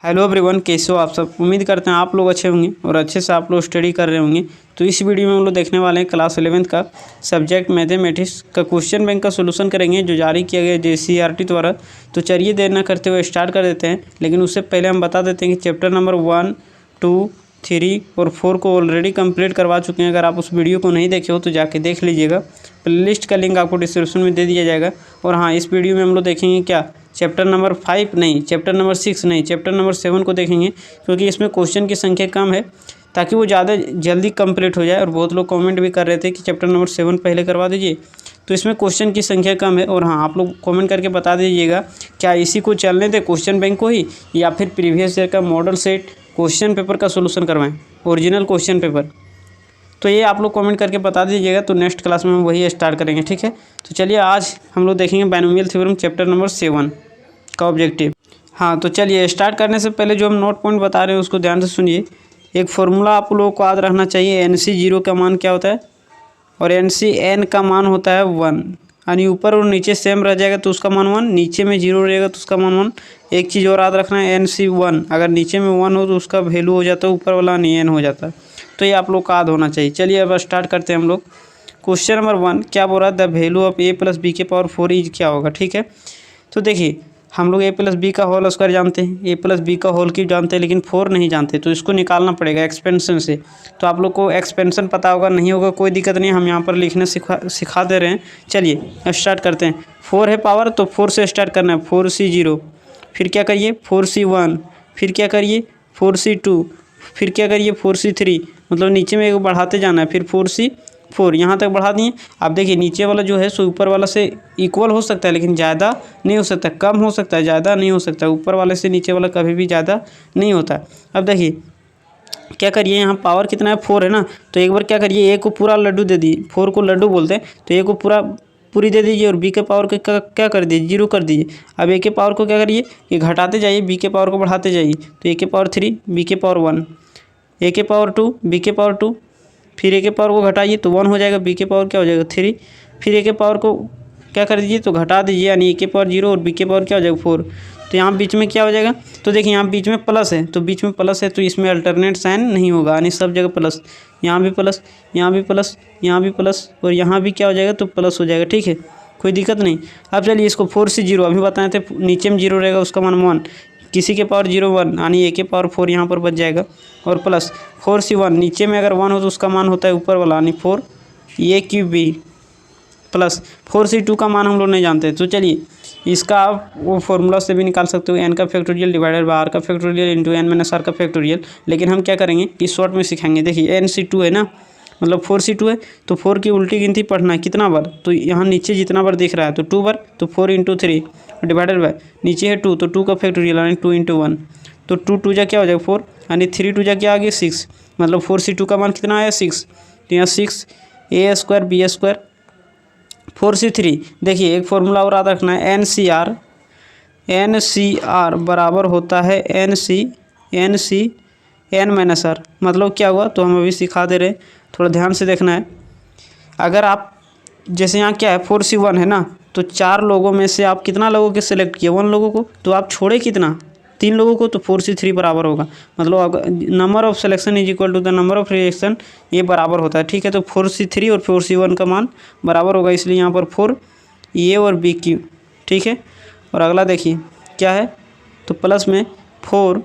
Hello everyone, कैसे हो आप सब। उम्मीद करते हैं आप लोग अच्छे होंगे और अच्छे से आप लोग स्टडी कर रहे होंगे। तो इस वीडियो में हम लोग देखने वाले हैं क्लास 11th का सब्जेक्ट मैथमेटिक्स का क्वेश्चन बैंक का सोल्यूशन करेंगे, जो जारी किया गया JCERT द्वारा। तो चलिए देर न करते हुए स्टार्ट कर देते हैं। लेकिन उससे पहले हम बता देते हैं कि चैप्टर नंबर 1, 2, 3 और 4 को ऑलरेडी कंप्लीट करवा चुके हैं। अगर आप उस वीडियो को नहीं देखे हो तो जाके देख लीजिएगा। प्लेलिस्ट का लिंक आपको डिस्क्रिप्शन में दे दिया जाएगा। और हाँ, इस वीडियो में हम लोग देखेंगे क्या चैप्टर नंबर 5 नहीं, चैप्टर नंबर 6 नहीं, चैप्टर नंबर 7 को देखेंगे, क्योंकि इसमें क्वेश्चन की संख्या कम है, ताकि वो ज़्यादा जल्दी कंप्लीट हो जाए। और बहुत लोग कमेंट भी कर रहे थे कि चैप्टर नंबर 7 पहले करवा दीजिए। तो इसमें क्वेश्चन की संख्या कम है। और हाँ, आप लोग कमेंट करके बता दीजिएगा क्या इसी को चलने दें, क्वेश्चन बैंक को ही, या फिर प्रीवियस ईयर का मॉडल सेट क्वेश्चन पेपर का सोल्यूशन करवाएं, ओरिजिनल क्वेश्चन पेपर। तो ये आप लोग कमेंट करके बता दीजिएगा। तो नेक्स्ट क्लास में हम वही स्टार्ट करेंगे, ठीक है। तो चलिए आज हम लोग देखेंगे बायनोमियल थ्योरम चैप्टर नंबर 7 का ऑब्जेक्टिव। हाँ, तो चलिए स्टार्ट करने से पहले जो हम नोट पॉइंट बता रहे हैं उसको ध्यान से सुनिए। एक फार्मूला आप लोगों को याद रखना चाहिए। NC0 का मान क्या होता है और NCN का मान होता है 1। यानी ऊपर और नीचे सेम रह जाएगा तो उसका मान 1, नीचे में 0 रहेगा तो उसका मान 1। एक चीज़ और याद रखना है, NC1 अगर नीचे में 1 हो तो उसका वैल्यू हो जाता है ऊपर वाला n हो जाता है। तो ये आप लोग का याद होना चाहिए। चलिए अब स्टार्ट करते हैं हम लोग। क्वेश्चन नंबर 1 क्या बोल रहा है, the value of a + b के पावर 4 इज क्या होगा, ठीक है। तो देखिए, हम लोग a + b का होल स्क्वायर जानते हैं, a + b का होल क्यूब जानते हैं, लेकिन 4 नहीं जानते। तो इसको निकालना पड़ेगा एक्सपेंशन से। तो आप लोग को एक्सपेंशन पता होगा, नहीं होगा कोई दिक्कत नहीं, हम यहाँ पर लिखने सिखा दे रहे हैं। चलिए स्टार्ट करते हैं। 4 है पावर तो 4 से स्टार्ट करना है। 4C0, फिर क्या करिए 4C1, फिर क्या करिए 4C2, फिर क्या करिए 4C3, मतलब नीचे में एक बढ़ाते जाना है। फिर 4C4 यहाँ तक बढ़ा दिए। अब देखिए नीचे वाला जो है सो ऊपर वाला से इक्वल हो सकता है, लेकिन ज़्यादा नहीं हो सकता, कम हो सकता है, ज़्यादा नहीं हो सकता। ऊपर वाले से नीचे वाला कभी भी ज़्यादा नहीं होता। अब देखिए क्या करिए, यहाँ पावर कितना है 4 है ना, तो एक बार क्या करिए a को पूरा लड्डू दे दीजिए। 4 को लड्डू बोलते हैं, तो a को पूरी दे दीजिए और b के पावर को क्या कर दीजिए 0 कर दीजिए। अब a के पावर को क्या करिए, ये घटाते जाइए, b के पावर को बढ़ाते जाइए। तो a के पावर 3, b के पावर 1, a के पावर 2, b के पावर 2, फिर a के पावर को घटाइए तो 1 हो जाएगा, b के पावर क्या हो जाएगा 3, फिर a के पावर को क्या कर दीजिए तो घटा दीजिए, यानी a के पावर 0 और b के पावर क्या हो जाएगा 4। तो यहाँ बीच में क्या हो जाएगा, तो देखिए यहाँ बीच में प्लस है, तो बीच में प्लस है तो इसमें अल्टरनेट साइन नहीं होगा, यानी सब जगह प्लस। यहाँ भी प्लस, यहाँ भी प्लस, यहाँ भी प्लस और यहाँ भी क्या हो जाएगा तो प्लस हो जाएगा, ठीक है, कोई दिक्कत नहीं। अब चलिए इसको 4C0 अभी बताए थे, नीचे में 0 रहेगा उसका मान 1, किसी के पावर 0 1, यानी a के पावर 4 यहाँ पर बच जाएगा, और प्लस 4C1 नीचे में अगर 1 हो तो उसका मान होता है ऊपर वाला, यानी 4a³ प्लस 4C2 का मान हम लोग नहीं जानते। तो चलिए इसका आप वो फार्मूला से भी निकाल सकते हो, n का फैक्टोरियल डिवाइडेड बाय r का फैक्टोरियल इंटू n - r का फैक्टोरियल। लेकिन हम क्या करेंगे कि शॉर्ट में सिखाएंगे। देखिए NC2 है ना, मतलब 4C2 है, तो 4 की उल्टी गिनती पढ़ना है कितना बार, तो यहाँ नीचे जितना बार दिख रहा है तो 2 बार, तो 4 × 3 डिवाइडेड बाय नीचे है 2, तो 2 का फैक्टोरियल यानी 2 × 1, तो 2 2 जा क्या हो जाएगा 4, यानी 3 2 जा क्या आ गया 6, मतलब 4C2 का मान कितना आया 6। तो यहाँ 6a² b²। 4C3 देखिए एक फॉर्मूला और याद रखना है, NCR बराबर होता है n-r, मतलब क्या हुआ तो हम अभी सिखा दे रहे हैं, थोड़ा ध्यान से देखना है। अगर आप जैसे यहाँ क्या है 4C1 है ना, तो 4 लोगों में से आप कितना लोगों के सिलेक्ट किए 1 लोगों को, तो आप छोड़े कितना 3 लोगों को, तो 4C3 बराबर होगा, मतलब अगर number of selection is equal to the number of rejection, ये बराबर होता है, ठीक है। तो 4C3 और 4C1 का मान बराबर होगा, इसलिए यहाँ पर 4a और b³, ठीक है। और अगला देखिए क्या है, तो प्लस में 4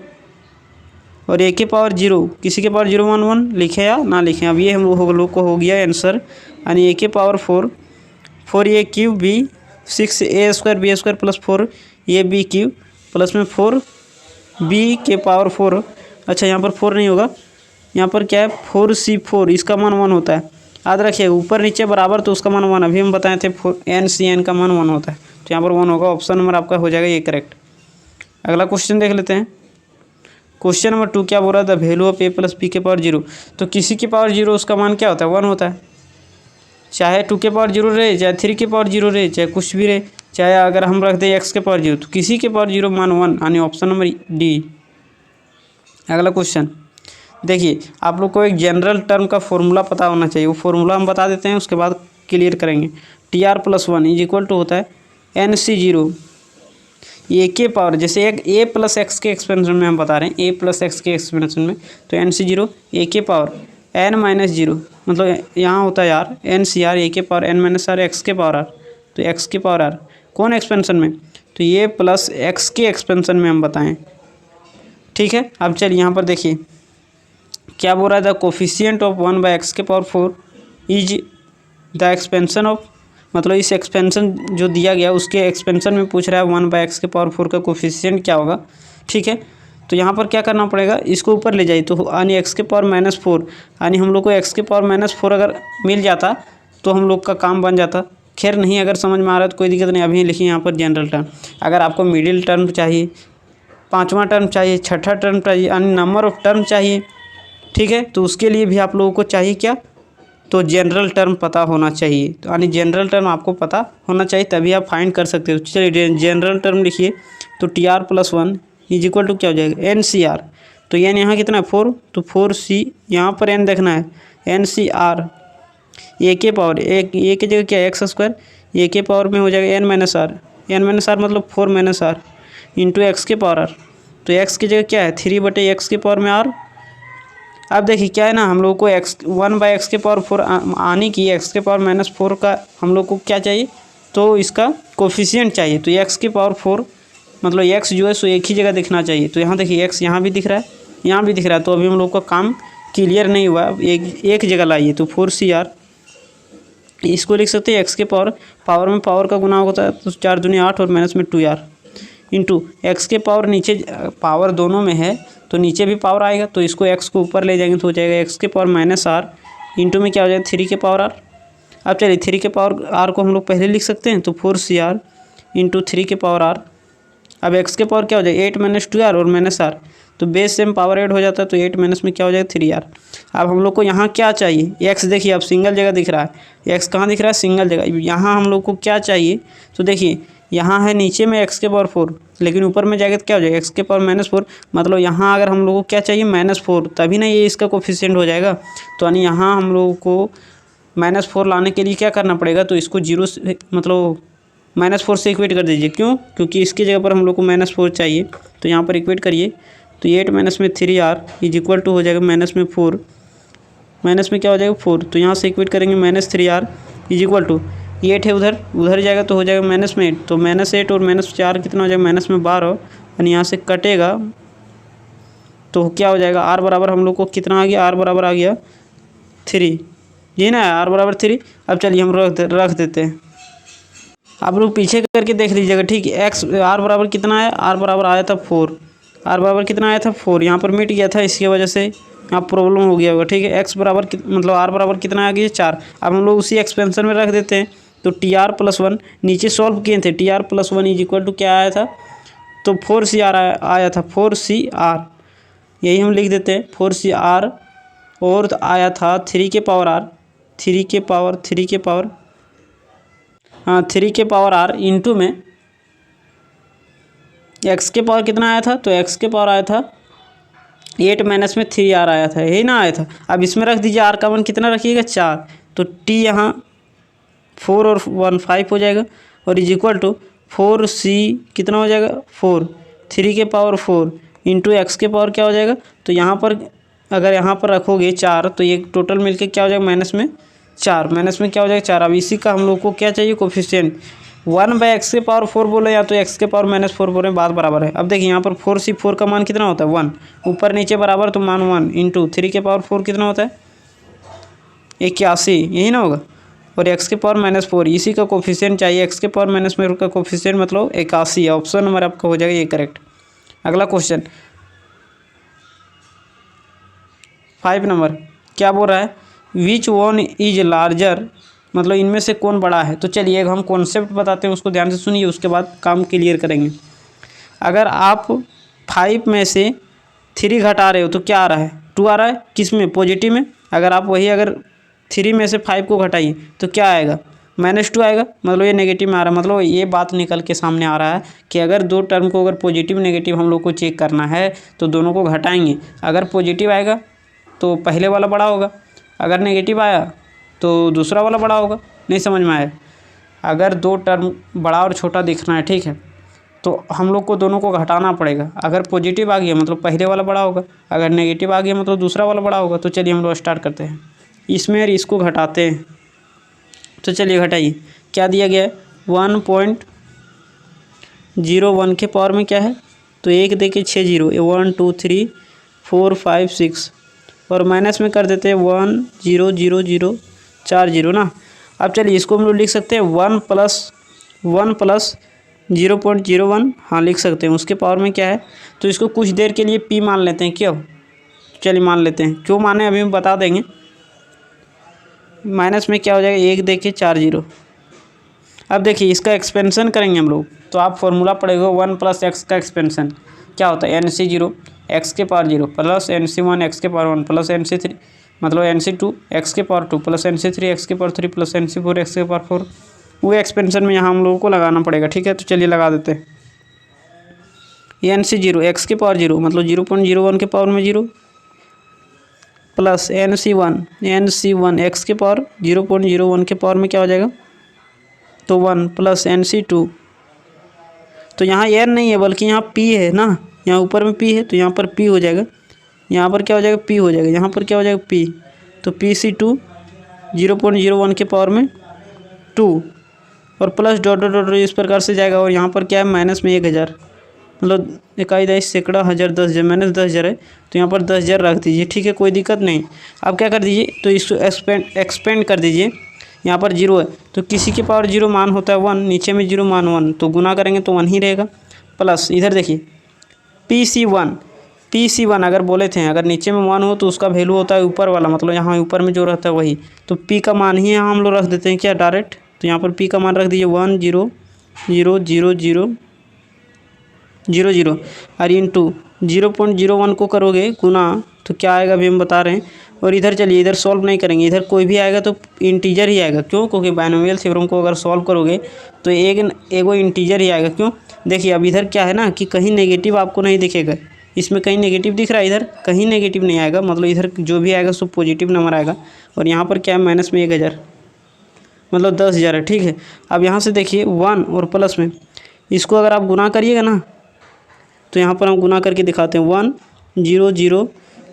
और a के पावर 0, किसी के पावर 0 1 1 लिखे या ना लिखें, अब ये हम लोग को हो गया आंसर, यानी a के power 4 4a³ b 6a² b² plus 4ab³ plus में 4b के पावर 4। अच्छा यहाँ पर 4 नहीं होगा, यहाँ पर क्या है 4C4, इसका मान 1 होता है, याद रखिएगा ऊपर नीचे बराबर तो उसका मान 1, अभी हम बताए थे NCN का मान 1 होता है, तो यहाँ पर 1 होगा, ऑप्शन नंबर आपका हो जाएगा ये करेक्ट। अगला क्वेश्चन देख लेते हैं। क्वेश्चन नंबर 2 क्या बोल रहा था, वैल्यू ऑफ a + b के पावर 0, तो किसी के पावर 0 उसका मान क्या होता है 1 होता है, चाहे 2 के पावर 0 रहे, चाहे 3 के पावर 0 रहे, चाहे कुछ भी रहे, चाहे अगर हम रख दें x के पावर 0, तो किसी के पावर 0 मान 1, यानी ऑप्शन नंबर D। अगला क्वेश्चन देखिए, आप लोग को एक जनरल टर्म का फॉर्मूला पता होना चाहिए, वो फॉर्मूला हम बता देते हैं, उसके बाद क्लियर करेंगे। TR + 1 इज इक्वल टू होता है NC0, ए के पावर, जैसे एक ए प्लस एक्स के एक्सपेंशन में हम बता रहे हैं, ए प्लस एक्स के एक्सपेंशन में, तो एन सी जीरो ए के पावर एन माइनस जीरो, मतलब यहाँ होता है यार एन सी आर ए के power N minus R X के पावर आर, तो एक्स के पावर आर कौन एक्सपेंशन में, तो ये प्लस एक्स के एक्सपेंशन में हम बताएं। ठीक है, अब चलिए यहाँ पर देखिए क्या बोल रहा है, द कोफिशिएंट ऑफ 1/x के power 4 is the expansion of, मतलब इस एक्सपेंशन जो दिया गया उसके एक्सपेंशन में पूछ रहा है 1/x के पावर 4 का कोफिशिएंट क्या होगा। ठीक है, तो यहाँ पर क्या करना पड़ेगा, इसको ऊपर ले जाइए, तो यानी एक्स के पावर -4, यानी हम लोग को एक्स के पावर -4 अगर मिल जाता तो हम लोग का काम बन जाता। खैर नहीं, अगर समझ में आ रहा है तो कोई दिक्कत नहीं। अभी लिखिए यहाँ पर जनरल टर्म, अगर आपको मिडिल टर्म चाहिए, पाँचवा टर्म चाहिए, छठा टर्म चाहिए, यानी नंबर ऑफ टर्म चाहिए, ठीक है, तो उसके लिए भी आप लोगों को चाहिए क्या, तो जनरल टर्म पता होना चाहिए। तो यानी जनरल टर्म आपको पता होना चाहिए, तभी आप फाइंड कर सकते हो। चलिए जनरल टर्म लिखिए, तो T R plus 1 is equal to क्या हो जाएगा, एन सी आर, तो एन यहाँ कितना है 4, तो 4c, यहाँ पर एन देखना है, एन सी आर ए के पावर, एक ए की जगह क्या है एक्स स्क्वायर, ए के पावर में हो जाएगा N minus R, N minus R मतलब 4 माइनस आर इंटू एक्स के पावर आर, तो एक्स की जगह क्या है 3/x के पावर में आर। अब देखिए क्या है ना, हम लोग को एक्स 1/x के पावर 4 आने की, एक्स के पावर -4 का हम लोग को क्या चाहिए, तो इसका कोफिशिएंट चाहिए, तो एक्स के पावर 4 मतलब एक्स जो है सो एक ही जगह दिखना चाहिए। तो यहाँ देखिए एक्स यहाँ भी दिख रहा है, यहाँ भी दिख रहा है, तो अभी हम लोग का काम क्लियर नहीं हुआ, एक जगह लाइए, तो 4CR इसको लिख सकते हैं एक्स के पावर में पावर का गुना होता है, तो 4 दूनी 8 और माइनस में 2R इंटू एक्स के पावर, नीचे पावर दोनों में है तो नीचे भी पावर आएगा, तो इसको एक्स को ऊपर ले जाएंगे तो हो जाएगा एक्स के पावर -R इंटू में क्या हो जाएगा 3 के पावर R। अब चलिए 3 के पावर R को हम लोग पहले लिख सकते हैं, तो 4CR इंटू 3 के पावर R। अब एक्स के पावर क्या हो जाएगा 8 - 2R और -R, तो बेस सेम पावर ऐड हो जाता है, तो 8 माइनस में क्या हो जाएगा 3R। अब हम लोग को यहाँ क्या चाहिए, एक्स देखिए अब सिंगल जगह दिख रहा है, एक्स कहाँ दिख रहा है सिंगल जगह, यहाँ हम लोग को क्या चाहिए, तो देखिए यहाँ है नीचे में एक्स के पावर 4, लेकिन ऊपर में जाएगा तो क्या हो जाएगा एक्स के पावर -4, मतलब यहाँ अगर हम लोग को क्या चाहिए -4, तभी ना ये इसका कोफिशिएंट हो जाएगा। तो यानी यहाँ हम लोगों को -4 लाने के लिए क्या करना पड़ेगा, तो इसको 0 से मतलब -4 से इक्वेट कर दीजिए, क्यों, क्योंकि इसकी जगह पर हम लोग को -4 चाहिए, तो यहाँ पर इक्वेट करिए, तो 8 माइनस में 3R इज इक्वल टू हो जाएगा माइनस में 4, माइनस में क्या हो जाएगा 4, तो यहाँ से इक्वेट करेंगे -3R इज इक्वल टू 8 है उधर जाएगा तो हो जाएगा -8, तो -8 और -4 कितना हो जाएगा -12, और यहाँ से कटेगा तो क्या हो जाएगा R बराबर हम लोग को कितना आ गया, R बराबर आ गया 3, जी ना, R बराबर 3। अब चलिए हम रख देते हैं, आप लोग पीछे करके देख लीजिएगा, ठीक है। एक्स R बराबर कितना है, R बराबर आया था 4, R बराबर कितना आया था 4, यहाँ पर मिट गया था, इसकी वजह से यहाँ प्रॉब्लम हो गया होगा, ठीक है। एक्स बराबर मतलब R बराबर कितना आ गया 4। अब हम लोग उसी एक्सपेंशन में रख देते हैं, तो TR + 1 नीचे सॉल्व किए थे, TR + 1 इज इक्वल टू क्या आया था, तो 4CR आया था, 4CR यही हम लिख देते हैं 4CR, और आया था 3 के पावर R, 3 के पावर हाँ 3 के पावर R इंटू में एक्स के पावर कितना आया था, तो एक्स के पावर आया था 8 माइनस में 3R आया था, यही ना आया था। अब इसमें रख दीजिए R का मान कितना रखिएगा 4, तो T यहाँ 4 और 1 5 हो जाएगा, और इज इक्वल टू 4C कितना हो जाएगा 4, 3 के पावर 4 इंटू एक्स के पावर क्या हो जाएगा, तो यहाँ पर अगर यहाँ पर रखोगे 4 तो ये टोटल मिलके क्या हो जाएगा -4, माइनस में क्या हो जाएगा 4। अब इसी का हम लोग को क्या चाहिए कोफिशिएंट, 1/x के पावर 4 बोले या तो x के पावर -4 बोले, बात बराबर है। अब देखिए यहाँ पर 4C4 का मान कितना होता है 1, ऊपर नीचे बराबर तो मान 1 इंटू 3 के पावर 4 कितना होता है 81, यही ना होगा, और x के पावर -4 इसी का कोफिशिएंट चाहिए, x के पावर -4 का कोफिशिएंट मतलब 81, ऑप्शन नंबर आपका हो जाएगा ये करेक्ट। अगला क्वेश्चन 5 नंबर क्या बोल रहा है, विच वन इज लार्जर, मतलब इनमें से कौन बड़ा है। तो चलिए हम कॉन्सेप्ट बताते हैं, उसको ध्यान से सुनिए, उसके बाद काम क्लियर करेंगे। अगर आप 5 में से 3 घटा रहे हो तो क्या आ रहा है 2 आ रहा है, किस में पॉजिटिव में। अगर आप वही अगर 3 में से 5 को घटाइए तो क्या आएगा -2 आएगा, मतलब ये नेगेटिव में आ रहा है। मतलब ये बात निकल के सामने आ रहा है कि अगर दो टर्म को अगर पॉजिटिव नेगेटिव हम लोग को चेक करना है तो दोनों को घटाएंगे, अगर पॉजिटिव आएगा तो पहले वाला बड़ा होगा, अगर नेगेटिव आया तो दूसरा वाला बड़ा होगा। नहीं समझ में आया, अगर दो टर्म बड़ा और छोटा दिखना है, ठीक है, तो हम लोग को दोनों को घटाना पड़ेगा। अगर पॉजिटिव आ गया मतलब पहले वाला बड़ा होगा, अगर नेगेटिव आ गया मतलब दूसरा वाला बड़ा होगा। तो चलिए हम लोग स्टार्ट करते हैं, इसमें और इसको घटाते हैं। तो चलिए घटाइए, क्या दिया गया है 1.01 के पावर में क्या है, तो 1 देखिए 6 जीरो, 1 2 3 4 5 6, और माइनस में कर देते हैं 1 0 0 0 4 जीरो ना। अब चलिए इसको हम लोग लिख सकते हैं 1 प्लस 0.01, हाँ लिख सकते हैं। उसके पावर में क्या है, तो इसको कुछ देर के लिए p मान लेते हैं। क्यों, चलिए मान लेते हैं, क्यों माने अभी हम बता देंगे। माइनस में क्या हो जाएगा, 1 देखिए 4 जीरो। अब देखिए इसका एक्सपेंशन करेंगे हम लोग, तो आप फॉर्मूला पड़ेगा 1 + x का एक्सपेंशन क्या होता है, NC0 x के पावर 0 प्लस NC1 x के पावर 1 प्लस NC3 मतलब NC2 x के पावर 2 प्लस NC3 x के पावर 3 प्लस NC4 x के पावर 4। वो एक्सपेंशन में यहाँ हम लोगों को लगाना पड़ेगा। ठीक है, तो चलिए लगा देते हैं। NC0 x के पावर 0 मतलब 0.01 के पावर में 0 प्लस NC1 x के पावर 0.01 के पावर में क्या हो जाएगा, तो 1 प्लस NC2, तो यहाँ n नहीं है बल्कि यहाँ p है ना, यहाँ ऊपर में p है तो यहाँ पर p हो जाएगा, यहाँ पर क्या हो जाएगा p हो जाएगा, यहाँ पर क्या हो जाएगा p, तो PC2 0.01 के पावर में 2 और प्लस डॉट डॉट डॉट इस प्रकार से जाएगा। और यहाँ पर क्या है माइनस में 1000 मतलब इकाई दश सैकड़ा हज़ार 10,000 माइनस 10,000 है, तो यहाँ पर 10,000 रख दीजिए। ठीक है, कोई दिक्कत नहीं। अब क्या कर दीजिए, तो इसको एक्सपेंड कर दीजिए। यहाँ पर 0 है तो किसी के पावर 0 मान होता है 1, नीचे में 0 मान 1, तो गुना करेंगे तो 1 ही रहेगा। प्लस इधर देखिए PC1 अगर बोले थे, अगर नीचे में 1 हो तो उसका वैल्यू होता है ऊपर वाला, मतलब यहाँ ऊपर में जो रहता है वही, तो P का मान ही यहाँ हम लोग रख देते हैं क्या डायरेक्ट, तो यहाँ पर P का मान रख दीजिए 1 0 0 0 0 0 0 और इंटू 0.01 को करोगे गुना तो क्या आएगा अभी हम बता रहे हैं। और इधर चलिए इधर सॉल्व नहीं करेंगे, इधर कोई भी आएगा तो इंटीजर ही आएगा। क्यों, क्योंकि बाइनोमियल थ्योरम को अगर सॉल्व करोगे तो एगो इंटीजर ही आएगा। क्यों, देखिए अब इधर क्या है ना कि कहीं नेगेटिव आपको नहीं दिखेगा, इसमें कहीं नेगेटिव दिख रहा है, इधर कहीं नेगेटिव नहीं आएगा, मतलब इधर जो भी आएगा सब पॉजिटिव नंबर आएगा। और यहाँ पर क्या है माइनस में 1000 मतलब 10,000 है। ठीक है, अब यहाँ से देखिए 1 और प्लस में इसको अगर आप गुना करिएगा ना, तो यहाँ पर हम गुना करके दिखाते हैं 1 0 0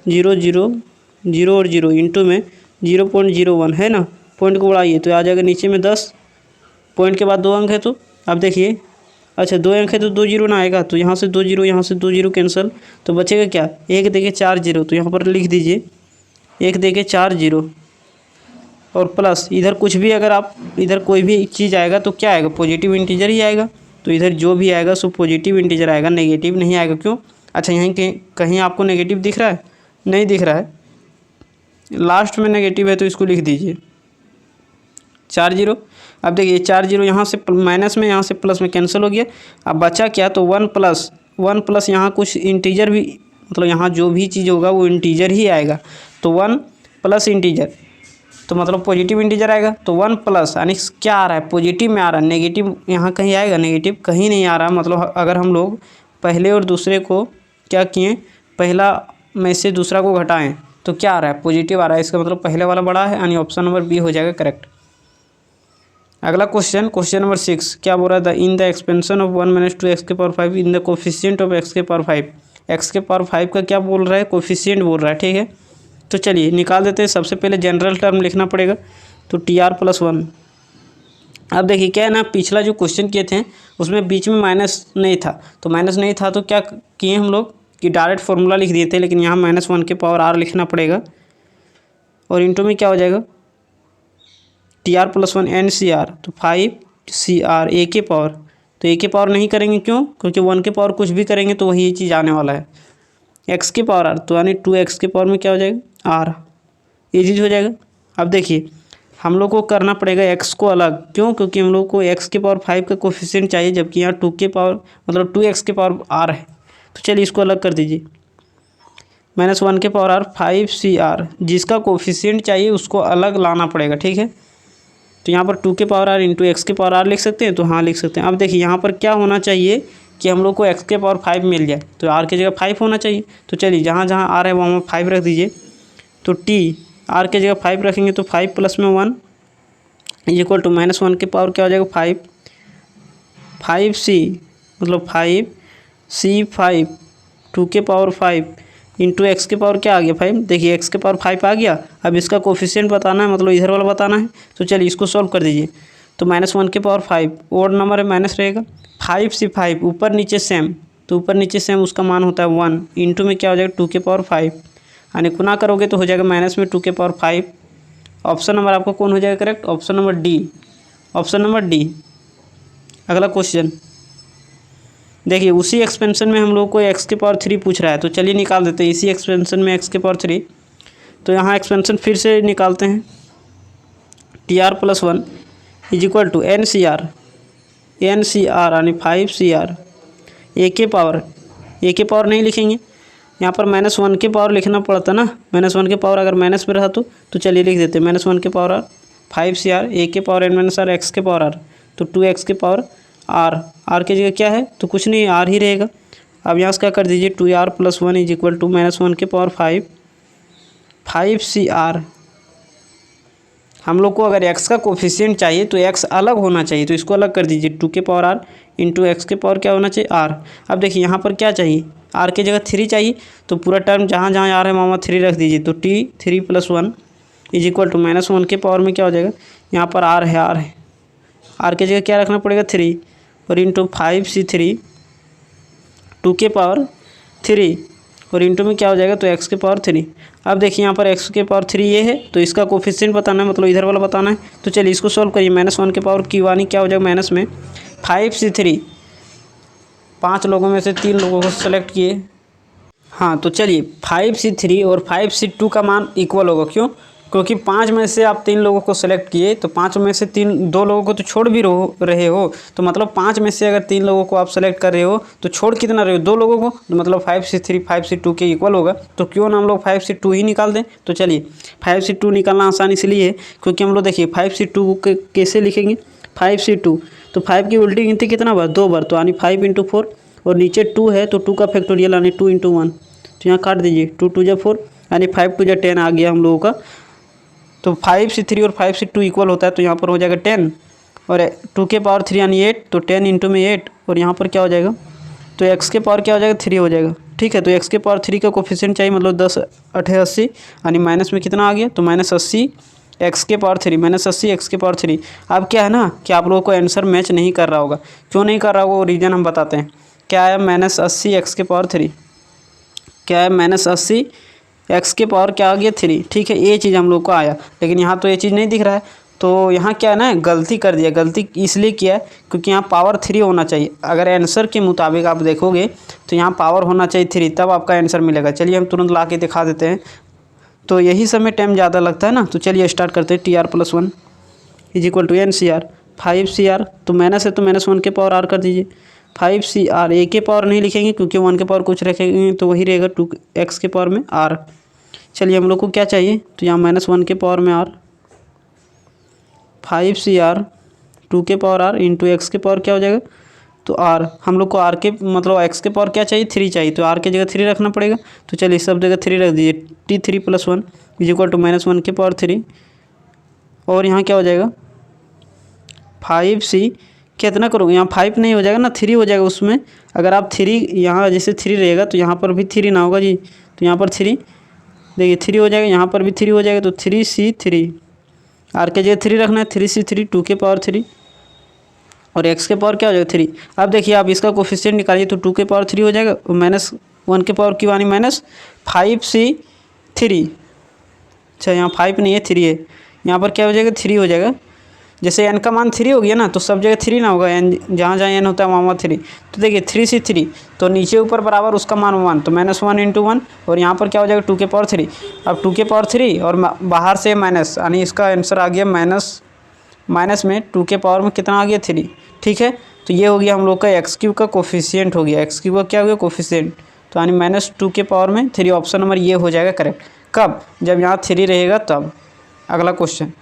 0 0 0 और 0 इंटू में 0.01 है ना, पॉइंट को बढ़ाइए तो आ जाएगा नीचे में 10, पॉइंट के बाद 2 अंक है तो अब देखिए, अच्छा 2 अंक है तो 2 जीरो ना आएगा, तो यहाँ से 2 जीरो, यहाँ से 2 जीरो कैंसिल, तो बचेगा क्या, 1 देखिए 4 जीरो, तो यहाँ पर लिख दीजिए 1 देखिए 4 जीरो और प्लस इधर कुछ भी अगर आप इधर कोई भी चीज़ आएगा तो क्या आएगा, पॉजिटिव इंटीजर ही आएगा। तो इधर जो भी आएगा सो पॉजिटिव इंटीजर आएगा, नेगेटिव नहीं आएगा। क्यों, अच्छा यहीं कहीं आपको नेगेटिव दिख रहा है, नहीं दिख रहा है, लास्ट में नेगेटिव है तो इसको लिख दीजिए 4 जीरो। अब देखिए 4 जीरो यहाँ से माइनस में, यहाँ से प्लस में कैंसिल हो गया। अब बचा क्या, तो 1 प्लस यहाँ कुछ इंटीजर भी, मतलब यहाँ जो भी चीज़ होगा वो इंटीजर ही आएगा, तो 1 प्लस इंटीजर तो मतलब पॉजिटिव इंटीजर आएगा। तो 1 प्लस यानी क्या आ रहा है, पॉजिटिव में आ रहा है, नेगेटिव यहाँ कहीं आएगा, नेगेटिव कहीं नहीं आ रहा। मतलब अगर हम लोग पहले और दूसरे को क्या किए, पहला में से दूसरा को घटाएं तो क्या आ रहा है, पॉजिटिव आ रहा है, इसका मतलब पहले वाला बड़ा है, यानी ऑप्शन नंबर बी हो जाएगा करेक्ट। अगला क्वेश्चन नंबर 6 क्या बोल रहा था, इन द एक्सपेंशन ऑफ 1 - 2x के power 5 in the coefficient of x के पावर 5। x के पावर 5 का क्या बोल रहा है, कोफिशिएंट बोल रहा है। ठीक है, तो चलिए निकाल देते हैं। सबसे पहले जनरल टर्म लिखना पड़ेगा, तो TR+1। अब देखिए क्या है ना, पिछला जो क्वेश्चन किए थे उसमें बीच में माइनस नहीं था, तो माइनस नहीं था तो क्या किए हम लोग कि डायरेक्ट फार्मूला लिख दिए थे, लेकिन यहाँ -1 के पावर r लिखना पड़ेगा। और इंटू में क्या हो जाएगा, TR+1 NCR, तो 5CR a के पावर, तो a के पावर नहीं करेंगे, क्यों, क्योंकि 1 के पावर कुछ भी करेंगे तो वही चीज़ आने वाला है। x के पावर r, तो यानी 2x के पावर में क्या हो जाएगा r, ये चीज़ हो जाएगा। अब देखिए हम लोग को करना पड़ेगा x को अलग, क्यों, क्योंकि हम लोग को x के पावर 5 का कोफिशिएंट चाहिए, जबकि यहाँ 2 के पावर मतलब 2x के पावर r है। तो चलिए इसको अलग कर दीजिए, -1 के पावर r 5CR, जिसका कोफिशिएंट चाहिए उसको अलग लाना पड़ेगा। ठीक है, तो यहाँ पर 2 के पावर r इंटू x के पावर r लिख सकते हैं, तो हाँ लिख सकते हैं। अब देखिए यहाँ पर क्या होना चाहिए कि हम लोग को x के पावर 5 मिल जाए, तो r की जगह 5 होना चाहिए। तो चलिए जहाँ जहाँ r है वहाँ 5 रख दीजिए, तो t r की जगह 5 रखेंगे तो 5 प्लस में 1 इक्वल टू -1 के पावर क्या हो जाएगा 5, 5C मतलब 5c5 2 के पावर 5 इंटू एक्स के पावर क्या आ गया 5। देखिए एक्स के पावर 5 आ गया। अब इसका कोफिशिएंट बताना है, मतलब इधर वाला बताना है। तो चलिए इसको सॉल्व कर दीजिए। तो -1 के पावर 5 ओड नंबर है, माइनस रहेगा। 5c5 ऊपर नीचे सेम, तो ऊपर नीचे सेम उसका मान होता है 1 इंटू में क्या हो जाएगा 2 के पावर 5, यानी गुना करोगे तो हो जाएगा माइनस में 2 के पावर 5। ऑप्शन नंबर आपको कौन हो जाएगा correct? Option number D. Option number D. अगला क्वेश्चन देखिए, उसी एक्सपेंशन में हम लोग को एक्स के पावर 3 पूछ रहा है, तो चलिए निकाल देते हैं इसी एक्सपेंशन में एक्स के पावर 3। तो यहाँ एक्सपेंशन फिर से निकालते हैं। TR+1 is equal to NCR यानी 5CR ए के पावर नहीं लिखेंगे, यहाँ पर -1 के पावर लिखना पड़ता ना। -1 के पावर अगर माइनस में रहा तो चलिए लिख देते हैं -1 के पावर आर 5CR ए के पावर n-r एक्स के पावर आर, तो 2x के पावर आर की जगह क्या है? तो कुछ नहीं, आर ही रहेगा। अब यहाँ से क्या कर दीजिए 2r+1 इज इक्वल टू -1 के पावर 5CR। हम लोग को अगर x का कोफिशिएंट चाहिए तो x अलग होना चाहिए, तो इसको अलग कर दीजिए 2 के पावर आर इंटू एक्स के पावर क्या होना चाहिए आर। अब देखिए यहाँ पर क्या चाहिए, आर की जगह 3 चाहिए, तो पूरा टर्म जहाँ जहाँ आ रहा है वहाँ 3 रख दीजिए। तो T3+1 इज इक्वल टू -1 के पावर में क्या हो जाएगा, यहाँ पर आर है, आर की जगह क्या रखना पड़ेगा 3 और इंटू 5c3 2 के पावर 3 और इंटू में क्या हो जाएगा तो x के पावर 3। अब देखिए यहाँ पर x के पावर 3 ये है, तो इसका कोफिशिएंट बताना है, मतलब इधर वाला बताना है। तो चलिए इसको सॉल्व करिए। -1 के पावर की वानी क्या हो जाएगा माइनस में 5c3, 5 लोगों में से 3 लोगों को सेलेक्ट किए। हाँ तो चलिए 5c3 और 5c2 का मान इक्वल होगा, क्यों? क्योंकि 5 में से आप 3 लोगों को सेलेक्ट किए, तो 5 में से 2 लोगों को तो छोड़ भी रहे हो, तो मतलब 5 में से अगर 3 लोगों को आप सेलेक्ट कर रहे हो तो छोड़ कितना रहे हो 2 लोगों को, तो मतलब 5c3 5c2 के इक्वल होगा। तो क्यों ना हम लोग 5c2 ही निकाल दें। तो चलिए 5c2 निकालना आसान इसलिए है क्योंकि हम लोग देखिए 5c2 कैसे लिखेंगे 5c2, तो 5 की उल्टी गिनती कितना बार 2 बार, तो यानी 5 × 4 और नीचे 2 है तो 2 का फैक्टोरियल यानी 2 × 1, तो यहाँ काट दीजिए 2 × 2 = 4 यानी 5 × 2 = 10 आ गया हम लोगों का। तो 5c3 और 5c2 इक्वल होता है, तो यहाँ पर हो जाएगा 10 और 2 के पावर 3 यानी 8, तो 10 इंटू में 8 और यहाँ पर क्या हो जाएगा तो x के पावर क्या हो जाएगा 3 हो जाएगा। ठीक है, तो x के पावर 3 का कोफिशिएंट चाहिए, मतलब 10 8 80 यानी माइनस में कितना आ गया तो -80 x के पावर 3 -80 x के पावर 3। अब क्या है ना कि आप लोगों को आंसर मैच नहीं कर रहा होगा। क्यों नहीं कर रहा होगा वो रीज़न हम बताते हैं। क्या है -80 x के पावर 3, क्या है -80 x के पावर क्या आ गया 3। ठीक है, ये चीज़ हम लोग को आया, लेकिन यहाँ तो ये चीज़ नहीं दिख रहा है। तो यहाँ क्या है ना गलती कर दिया, गलती इसलिए किया है क्योंकि यहाँ पावर 3 होना चाहिए। अगर आंसर के मुताबिक आप देखोगे तो यहाँ पावर होना चाहिए 3, तब आपका आंसर मिलेगा। चलिए हम तुरंत ला के दिखा देते हैं, तो यही समय टाइम ज़्यादा लगता है ना। तो चलिए स्टार्ट करते हैं। TR+1 is equal to NCR 5CR, तो माइनस है तो -1 के पावर आर कर दीजिए। 5CR ए के पावर नहीं लिखेंगे क्योंकि 1 के पावर कुछ रखेंगे तो वही रहेगा 2x के पावर में आर। चलिए हम लोग को क्या चाहिए, तो यहाँ -1 के पावर में आर 5CR 2 के पावर आर इंटू एक्स के पावर क्या हो जाएगा तो आर। हम लोग को आर के मतलब एक्स के पावर क्या चाहिए 3 चाहिए, तो आर की जगह 3 रखना पड़ेगा। तो चलिए सब जगह 3 रख दीजिए। T3+1 इज इक्वल टू -1 के पावर 3 और यहाँ क्या हो जाएगा 5C कितना करोगे, यहाँ 5 नहीं हो जाएगा ना 3 हो जाएगा उसमें। अगर आप 3 यहाँ जैसे 3 रहेगा तो यहाँ पर भी 3 ना होगा जी, तो यहाँ पर 3 देखिए 3 हो जाएगा, यहाँ पर भी 3 हो जाएगा, तो 3C3 आर के जगह 3 रखना है 3C3 2 के पावर 3 और x के पावर क्या हो जाएगा 3। अब देखिए आप इसका कोफिशिएंट निकालिए तो 2 के पावर 3 हो जाएगा और -1 के पावर क्यों आनी -5C3। अच्छा यहाँ 5 नहीं है 3 है, यहाँ पर क्या हो जाएगा 3 हो जाएगा। जैसे n का मान 3 हो गया ना तो सब जगह 3 ना होगा, n जहाँ जहाँ n होता है वहाँ 3। तो देखिए 3C3 तो नीचे ऊपर बराबर उसका मान 1, तो -1 × 1 और यहाँ पर क्या हो जाएगा 2 के पावर 3। अब 2 के पावर 3 और बाहर से माइनस, यानी इसका आंसर आ गया माइनस में 2 के पावर में कितना आ गया 3। ठीक है, तो ये हो गया हम लोग का x³ का कोफिशिएंट हो गया। x³ का क्या हो गया कोफिशिएंट, तो यानी -2 के पावर में 3। ऑप्शन नंबर ये हो जाएगा करेक्ट। कब, जब यहाँ 3 रहेगा तब। अगला क्वेश्चन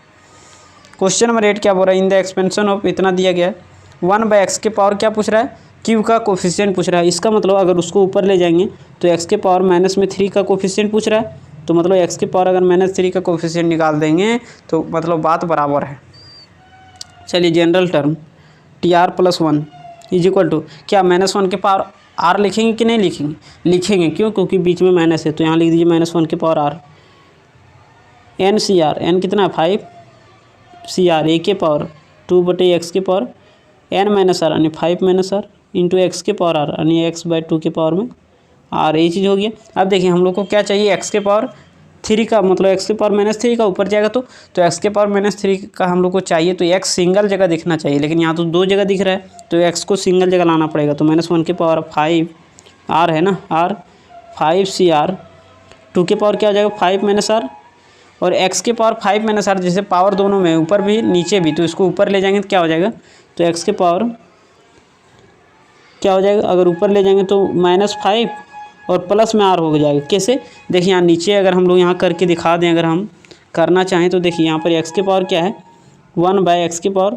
नंबर 8 क्या बोल रहा है, इन द एक्सपेंशन ऑफ इतना दिया गया है 1/x के पावर क्या पूछ रहा है क्यू का कोफिशिएंट पूछ रहा है। इसका मतलब अगर उसको ऊपर ले जाएंगे तो x के पावर -3 का कोफिशिएंट पूछ रहा है, तो मतलब x के पावर अगर -3 का कोफिशिएंट निकाल देंगे तो मतलब बात बराबर है। चलिए general term TR+1 is equal to क्या -1 के पावर आर लिखेंगे कि नहीं लिखेंगे? लिखेंगे, क्यों? क्योंकि बीच में माइनस है, तो यहाँ लिख दीजिए -1 के power R. N C R, N कितना है 5 सी आर, ए के पावर 2/x के पावर एन माइनस आर यानी 5 - आर इंटू एक्स के पावर आर यानी x/2 के पावर में आर, ये चीज़ हो गया। अब देखिए हम लोग को क्या चाहिए, x के पावर 3 का मतलब x के पावर -3 का ऊपर जाएगा तो x के पावर -3 का हम लोग को चाहिए, तो x सिंगल जगह दिखना चाहिए, लेकिन यहाँ तो 2 जगह दिख रहा है, तो x को सिंगल जगह लाना पड़ेगा। तो -1 के पावर 5 आर है ना, आर 5 सी आर, 2 के पावर क्या हो जाएगा 5 - आर, और x के पावर 5 - आर, जैसे पावर दोनों में ऊपर भी नीचे भी, तो इसको ऊपर ले जाएंगे तो क्या हो जाएगा, तो x के पावर क्या हो जाएगा, अगर ऊपर ले जाएंगे तो -5 और प्लस में आर हो जाएगा। कैसे? देखिए यहाँ नीचे अगर हम लोग यहाँ करके दिखा दें, अगर हम करना चाहें तो देखिए यहाँ पर x के पावर क्या है 1/x के पावर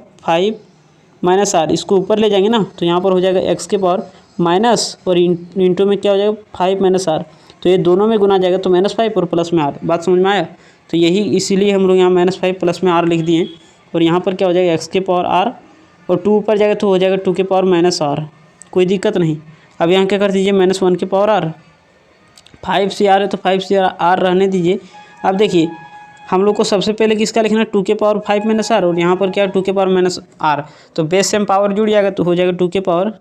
5 - आर, इसको ऊपर ले जाएंगे ना तो यहाँ पर हो जाएगा x के पावर माइनस और इंटू में क्या हो जाएगा 5 - आर, तो ये दोनों में गुना जाएगा तो -5 और प्लस में आर। बात समझ में आया? तो यही इसीलिए हम लोग यहाँ -5 प्लस में आर लिख दिए, और यहाँ पर क्या हो जाएगा x के पावर आर, और 2 ऊपर जाएगा तो हो जाएगा 2 के पावर -आर, कोई दिक्कत नहीं। अब यहाँ क्या कर दीजिए -1 के पावर आर, 5 सी आर है तो 5 सी आर रहने दीजिए। अब देखिए हम लोग को सबसे पहले किसका लिखना है, 2 के पावर 5 - आर, और यहाँ पर क्या है 2 के पावर -आर, तो बेस सेम पावर जुड़ जाएगा तो हो जाएगा 2 के पावर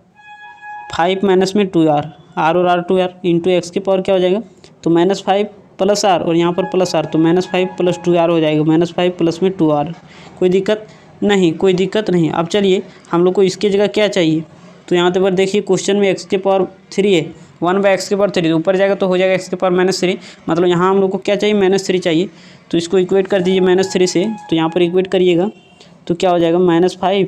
5 माइनस में 2 आर, आर और आर 2 आर इंटू एक्स के पावर क्या हो जाएगा, तो -5 प्लस आर, और यहाँ पर प्लस आर, तो -5 + 2 आर हो जाएगा, -5 प्लस में 2 आर। कोई दिक्कत नहीं, कोई दिक्कत नहीं। अब चलिए हम लोग को इसकी जगह क्या चाहिए, तो यहाँ पर देखिए क्वेश्चन में x के पावर 3 है, 1/x के पावर 3, ऊपर जाएगा तो हो जाएगा x के पावर -3, मतलब यहाँ हम लोग को क्या चाहिए -3 चाहिए, तो इसको इक्वेट कर दीजिए -3 से, तो यहाँ पर इक्वेट करिएगा तो क्या हो जाएगा -5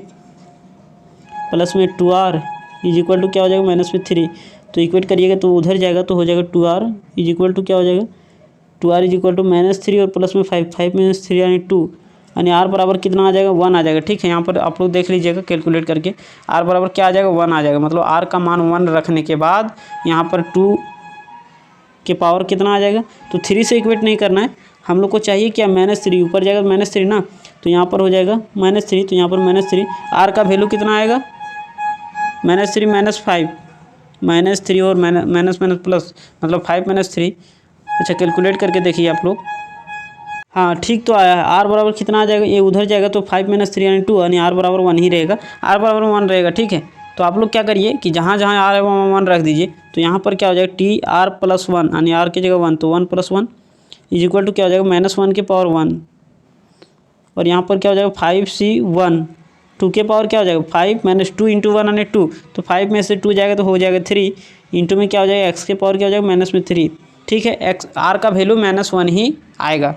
प्लस में 2r इज इक्वल टू क्या हो जाएगा -3, तो इक्वेट करिएगा तो उधर जाएगा तो हो जाएगा 2r इज इक्वल टू क्या हो जाएगा 2r इज इक्वल टू -3 और प्लस में 5 - 3 यानी 2, यानी r बराबर कितना आ जाएगा 1 आ जाएगा। ठीक है, यहाँ पर आप लोग देख लीजिएगा कैलकुलेट करके, r बराबर क्या आ जाएगा 1 आ जाएगा, मतलब r का मान 1 रखने के बाद यहाँ पर 2 के पावर कितना आ जाएगा, तो 3 से इक्वेट नहीं करना है, हम लोग को चाहिए क्या -3, ऊपर जाएगा -3 ना, तो यहाँ पर हो जाएगा -3, तो यहाँ पर -3, r का वैल्यू कितना आएगा -3 -5 -3 और माइनस प्लस मतलब 5 - 3। अच्छा कैलकुलेट करके देखिए आप लोग, हाँ ठीक तो आया है। आर बराबर कितना आ जाएगा, ये उधर जाएगा तो 5 - 3 यानी 2, यानी आर बराबर 1 ही रहेगा, आर बराबर 1 रहेगा। ठीक है, तो आप लोग क्या करिए कि जहाँ जहाँ आर है वहाँ 1 रख दीजिए, तो यहाँ पर क्या हो जाएगा टी आर प्लस 1 यानी आर की जगह 1, तो 1 + 1 इज इक्वल टू क्या हो जाएगा -1 के पावर 1, और यहाँ पर क्या हो जाएगा 5c1, 2 के पावर क्या हो जाएगा 5 - 2 इंटू 1 यानी 2, तो 5 में से 2 जाएगा तो हो जाएगा 3, इंटू में क्या हो जाएगा x के पावर क्या हो जाएगा -3। ठीक है, एक्स आर का वैल्यू -1 ही आएगा,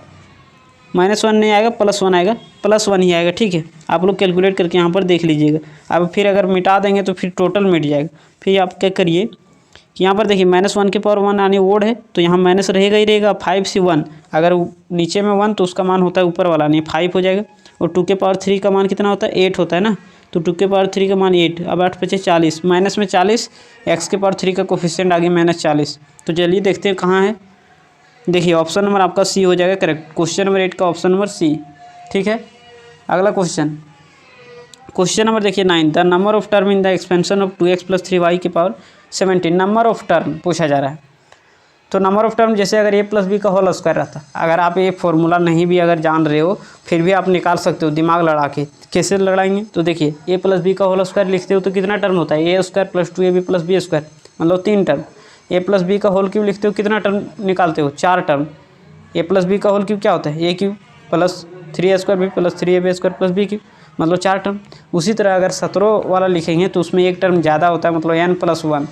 -1 नहीं आएगा, +1 आएगा, +1 ही आएगा। ठीक है, आप लोग कैलकुलेट करके यहाँ पर देख लीजिएगा। अब फिर अगर मिटा देंगे तो फिर टोटल मिट जाएगा। फिर आप क्या करिए कि यहाँ पर देखिए -1 के पावर 1 यानी ओड है, तो यहाँ माइनस रहेगा ही रहेगा, 5c1 अगर नीचे में 1 तो उसका मान होता है ऊपर वाला, यानी 5 हो जाएगा, और 2 के पावर 3 का मान कितना होता है 8 होता है ना, तो 2 के पावर 3 का मान 8, अब 8 × 5 = 40, माइनस में 40, x के पावर 3 का कोफिशिएंट आ गया -40। तो चलिए देखते हैं कहाँ है, देखिए ऑप्शन नंबर आपका सी हो जाएगा करेक्ट, क्वेश्चन नंबर 8 का ऑप्शन नंबर सी। ठीक है, अगला क्वेश्चन नंबर देखिए 9, the number of term in the expansion of 2x + 3y की पावर 17, नंबर ऑफ टर्म पूछा जा रहा है। तो नंबर ऑफ टर्म जैसे अगर a + b का होल स्क्वायर रहता, अगर आप ये फॉर्मूला नहीं भी अगर जान रहे हो फिर भी आप निकाल सकते हो दिमाग लड़ा के। कैसे लड़ाएंगे, तो देखिए a + b का होल स्क्वायर लिखते हो तो कितना टर्म होता है a² + 2ab + b², मतलब 3 टर्म। a + b का होल क्यूब लिखते हो कितना टर्म निकालते हो 4 टर्म। a + b का होल क्यूब क्या होता है a³ + 3a² + 3ab² + b³ मतलब 4 टर्म। उसी तरह अगर 17 वाला लिखेंगे तो उसमें एक टर्म ज़्यादा होता है, मतलब n + 1,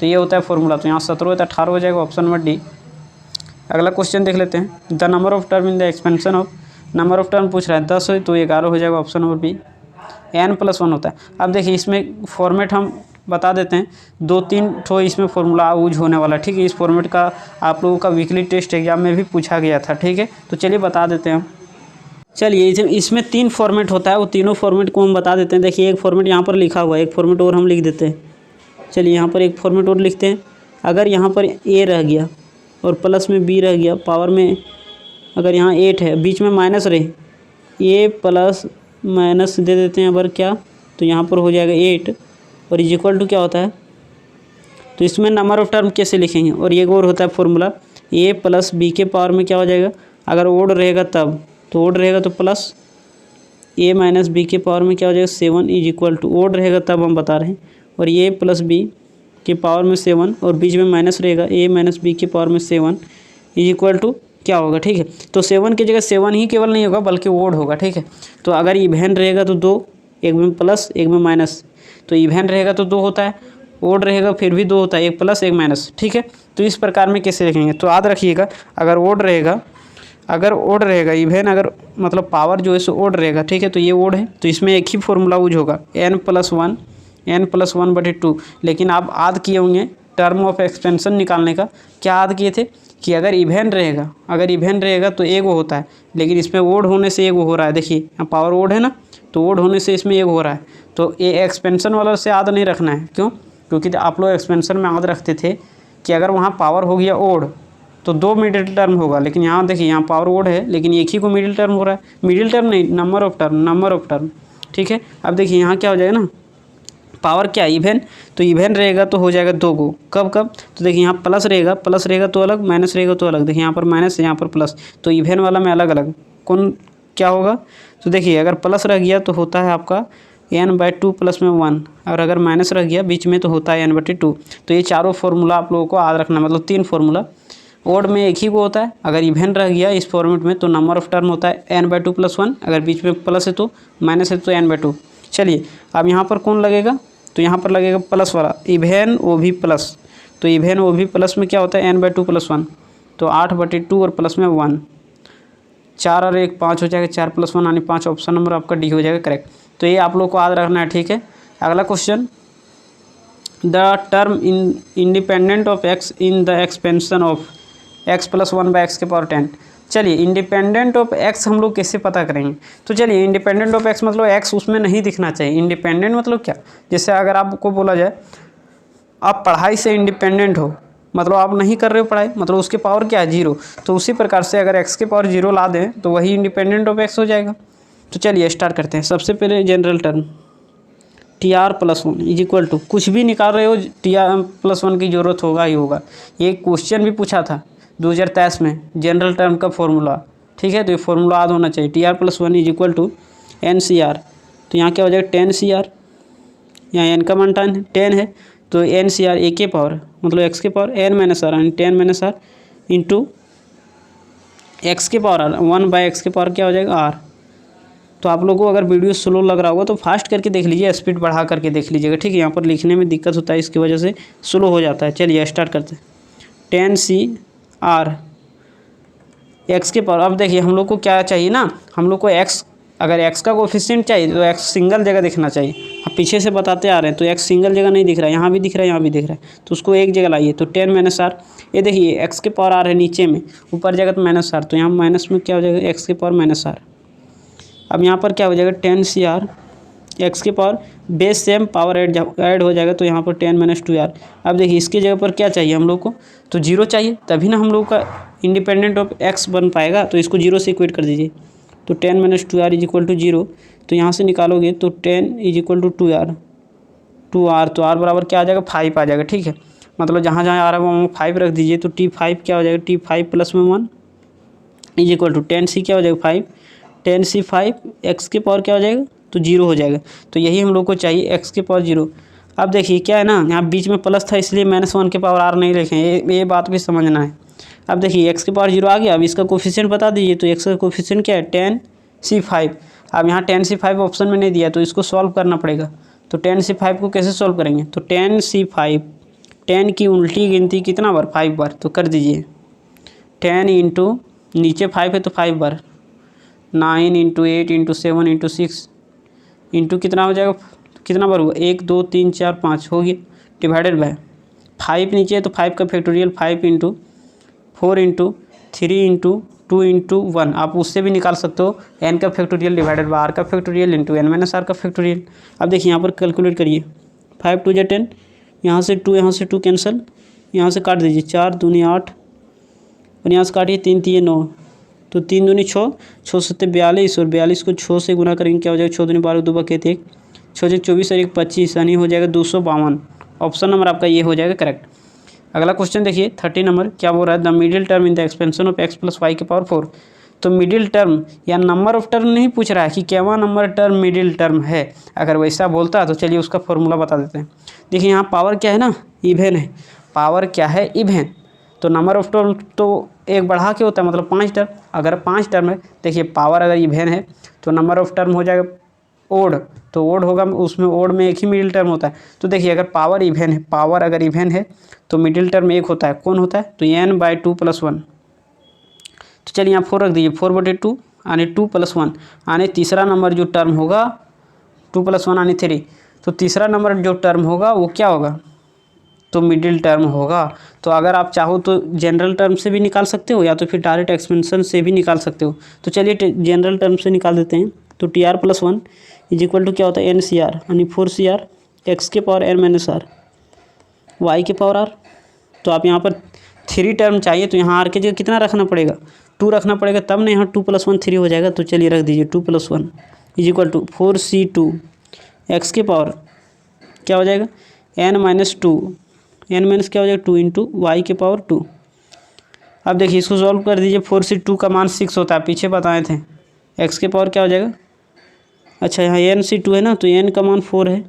तो ये होता है फॉर्मूला, तो यहाँ 17 है तो 18 हो जाएगा, ऑप्शन नंबर डी। अगला क्वेश्चन देख लेते हैं, the number of term in the expansion of, number of term पूछ रहा है 10 है तो 11 हो जाएगा, ऑप्शन नंबर बी। n + 1 होता है। अब देखिए इसमें फॉर्मेट हम बता देते हैं, 2-3 ठो इसमें फॉर्मूला यूज होने वाला है। ठीक है, इस फॉर्मेट का आप लोगों का वीकली टेस्ट एग्जाम में भी पूछा गया था। ठीक है, तो चलिए बता देते हैं हम। चलिए इसमें 3 फॉर्मेट होता है, वो तीनों फॉर्मेट को हम बता देते हैं। देखिए एक फॉर्मेट यहाँ पर लिखा हुआ है, एक फॉर्मेट और हम लिख देते हैं। चलिए यहाँ पर एक फॉर्मेट और लिखते हैं, अगर यहाँ पर a रह गया और प्लस में b रह गया, पावर में अगर यहाँ 8 है, बीच में माइनस रहे, a + - दे देते हैं अगर क्या, तो यहाँ पर हो जाएगा 8 और इज इक्वल टू क्या होता है, तो इसमें नंबर ऑफ टर्म कैसे लिखेंगे। और ये और होता है फॉर्मूला a प्लस बी के पावर में क्या हो जाएगा, अगर ओड रहेगा तब, तो ओड रहेगा तो प्लस a माइनस बी के पावर में क्या हो जाएगा 7 इज इक्वल टू, ओड रहेगा तब हम बता रहे हैं, और a प्लस बी के पावर में 7 और बीच में माइनस रहेगा a माइनस बी के पावर में 7 इज इक्वल टू क्या होगा, ठीक है। तो 7 की जगह 7 ही केवल नहीं होगा बल्कि ओड होगा, ठीक है। तो अगर इवेन रहेगा तो 2, एक में प्लस एक में माइनस, तो इवेन रहेगा तो 2 होता है, ओड रहेगा फिर भी 2 होता है, एक प्लस एक माइनस, ठीक है। तो इस प्रकार में कैसे लिखेंगे, तो याद रखिएगा अगर ओड रहेगा इवेन, अगर मतलब पावर जो है सो ओड रहेगा, ठीक है। तो ये ओड है तो इसमें एक ही फॉर्मूला यूज होगा n+1/2। लेकिन आप याद किए होंगे टर्म ऑफ एक्सपेंशन निकालने का, क्या याद किए थे कि अगर इवेन रहेगा तो एक वो होता है, लेकिन इसमें ओड होने से एक वो हो रहा है, देखिए यहाँ पावर ओड है ना, तो ओड होने से इसमें एक हो रहा है। तो ये एक्सपेंशन वाला से याद नहीं रखना है, क्यों, क्योंकि आप लोग एक्सपेंशन में याद रखते थे कि अगर वहाँ पावर हो गया ओड तो 2 मिडिल टर्म होगा, लेकिन यहाँ देखिए यहाँ पावर ओड है लेकिन एक ही को मिडिल टर्म हो रहा है, मिडिल टर्म नहीं नंबर ऑफ टर्म, ठीक है। अब देखिए यहाँ क्या हो जाएगा ना, पावर क्या इवेन, तो इवेन रहेगा तो हो जाएगा 2 को, कब, तो देखिए यहाँ प्लस रहेगा तो अलग, माइनस रहेगा तो अलग, देखिए यहाँ पर माइनस है यहाँ पर प्लस, तो इवेन वाला में अलग अलग कौन क्या होगा। तो देखिए अगर प्लस रह गया तो होता है आपका n/2 प्लस में 1, और अगर माइनस रह गया बीच में तो होता है n/2। तो ये चारों फार्मूला आप लोगों को याद रखना, मतलब 3 फार्मूला। ओड में एक ही को होता है, अगर इवेन रह गया इस फॉर्मेट में तो नंबर ऑफ टर्म होता है n/2 + 1, अगर बीच में प्लस है तो माइनस है तो n/2। चलिए अब यहाँ पर कौन लगेगा, तो यहाँ पर लगेगा प्लस वाला इवेन ओ भी प्लस, तो इवेन ओ भी प्लस में क्या होता है n/2 + 1, तो 8/2 और प्लस में 1, 4 और 1 5 हो जाएगा, 4 + 1 यानी 5, ऑप्शन नंबर आपका डी हो जाएगा करेक्ट। तो ये आप लोग को याद रखना है, ठीक है। अगला question, the term independent of x in the expansion of x + 1/x⁻10। चलिए इंडिपेंडेंट ऑफ x हम लोग कैसे पता करेंगे, तो चलिए इंडिपेंडेंट ऑफ x मतलब x उसमें नहीं दिखना चाहिए। इंडिपेंडेंट मतलब क्या, जैसे अगर आपको बोला जाए आप पढ़ाई से इंडिपेंडेंट हो, मतलब आप नहीं कर रहे हो पढ़ाई, मतलब उसके पावर क्या है 0, तो उसी प्रकार से अगर x के पावर 0 ला दें तो वही इंडिपेंडेंट ऑफ x हो जाएगा। तो चलिए स्टार्ट करते हैं। सबसे पहले जनरल टर्म TR+1 = कुछ भी निकाल रहे हो TR+1 की ज़रूरत होगा ही होगा, ये क्वेश्चन भी पूछा था 2023 में जनरल टर्म का फॉर्मूला, ठीक है। तो ये फॉर्मूला याद होना चाहिए, TR+1 = NCR। तो यहाँ क्या हो जाएगा 10CR, यहाँ n का मान 10 है तो NCR a के पावर मतलब x के पावर n-r यानी 10-r इंटू x के पावर r 1/x के पावर क्या हो जाएगा r। तो आप लोगों को अगर वीडियो स्लो लग रहा होगा तो फास्ट करके देख लीजिए, स्पीड बढ़ा करके देख लीजिएगा, ठीक है। यहाँ पर लिखने में दिक्कत होता है, इसकी वजह से स्लो हो जाता है। चलिए स्टार्ट करते हैं। 10CR x के पावर, अब देखिए हम लोग को क्या चाहिए ना, हम लोग को x, अगर x का कोफिशिएंट चाहिए तो x सिंगल जगह दिखना चाहिए। हम पीछे से बताते आ रहे हैं तो x सिंगल जगह नहीं दिख रहा है, यहाँ भी दिख रहा है यहाँ भी दिख रहा है, तो उसको एक जगह लाइए। तो 10-r, ये देखिए x के पावर r है नीचे में, ऊपर जाएगा तो -r, तो यहाँ माइनस में क्या हो जाएगा x के पावर -r। अब यहाँ पर क्या हो जाएगा 10CR x के power base same power add हो जाएगा, तो यहाँ पर 10 - 2r। अब देखिए इसकी जगह पर क्या चाहिए हम लोग को, तो 0 चाहिए, तभी ना हम लोग का इंडिपेंडेंट ऑफ x बन पाएगा। तो इसको 0 से इक्वेट कर दीजिए, तो 10 - 2r = 0। तो यहाँ से निकालोगे तो 10 = 2r, तो r बराबर क्या आ जाएगा 5 आ जाएगा, ठीक है। मतलब जहाँ जहाँ आ रहा है वहाँ 5 रख दीजिए, तो T5 क्या हो जाएगा T5 + 1 = 10C क्या हो जाएगा 5, 10C5 x के पावर क्या हो जाएगा तो 0 हो जाएगा। तो यही हम लोग को चाहिए x के पावर 0। अब देखिए क्या है ना, यहाँ बीच में प्लस था इसलिए -1 के पावर r नहीं लिखे, ये बात भी समझना है। अब देखिए x के पावर 0 आ गया, अब इसका कोफिशिएंट बता दीजिए, तो x का कोफिशिएंट क्या है 10C5। अब यहाँ 10C5 ऑप्शन में नहीं दिया तो इसको सॉल्व करना पड़ेगा। तो 10C5 को कैसे सॉल्व करेंगे, तो 10C5, 10 की उल्टी गिनती कितना बार 5 बार, तो कर दीजिए 10 इंटू नीचे 5 है तो 5 बार, 9 × 8 × 7 × 6 इंटू कितना हो जाएगा, कितना बार हुआ 1 2 3 4 5 हो गया, डिवाइडेड बाय 5 नीचे है तो 5 का फैक्टोरियल 5 × 4 × 3 × 2 × 1, आप उससे भी निकाल सकते हो n का फैक्टोरियल डिवाइडेड बाय r का फैक्टोरियल इंटू n-r का फैक्टोरियल। अब देखिए यहाँ पर कैलकुलेट करिए, 5 × 2 = 10, यहाँ से 2 कैंसिल, यहाँ से काट दीजिए 4 × 2 = 8 और यहाँ से काटिए 3 × 3 = 9, तो 3 × 2 = 6, 6 × 7 = 42 और 42 को 6 से गुना करेंगे क्या हो जाएगा 6 × 2 = 12, 2 × 1, 6 24 और 1 25 यानी हो जाएगा 252। ऑप्शन नंबर आपका ये हो जाएगा करेक्ट। अगला क्वेश्चन देखिए 30 नंबर क्या बोल रहा है, the middle term in the expansion of X plus Y के पावर 4। तो मिडिल टर्म या नंबर ऑफ टर्म नहीं पूछ रहा है कि क्या नंबर टर्म मिडिल टर्म है। अगर वैसा बोलता है तो चलिए उसका फॉर्मूला बता देते हैं। देखिए यहाँ पावर क्या है ना, इवेन है। पावर क्या है, इवेन। तो नंबर ऑफ टर्म तो एक बढ़ा के होता है, मतलब 5 टर्म। अगर 5 टर्म है, देखिए पावर अगर इवेन है तो नंबर ऑफ टर्म हो जाएगा ओड। तो ओड होगा, उसमें ओड में एक ही मिडिल टर्म होता है। तो देखिए अगर पावर इवेन है, पावर अगर इवेन है तो मिडिल टर्म एक होता है। कौन होता है, तो n/2 + 1। तो चलिए यहाँ 4 रख दीजिए, 4/2 यानी 2 + 1 यानी तीसरा नंबर जो टर्म होगा 2 + 1 यानी 3। तो तीसरा नंबर जो टर्म होगा वो क्या होगा, तो मिडिल टर्म होगा। तो अगर आप चाहो तो जनरल टर्म से भी निकाल सकते हो या तो फिर डायरेक्ट एक्सपेंशन से भी निकाल सकते हो। तो चलिए जनरल टर्म से निकाल देते हैं। तो TR + 1 = क्या होता है, NCR यानी 4CR x के पावर n - r y के पावर r। तो आप यहाँ पर 3 टर्म चाहिए तो यहाँ r की जगह कितना रखना पड़ेगा, 2 रखना पड़ेगा, तब ना यहाँ 2 + 1 3 हो जाएगा। तो चलिए रख दीजिए 2 + 1 = 4C2 x के पावर क्या हो जाएगा n - 2 n क्या हो जाएगा 2 × y के पावर 2। अब देखिए इसको सॉल्व कर दीजिए। 4C2 का मान 6 होता है, पीछे बताए थे। x के पावर क्या हो जाएगा, अच्छा यहाँ NC2 है ना, तो n का मान 4 है।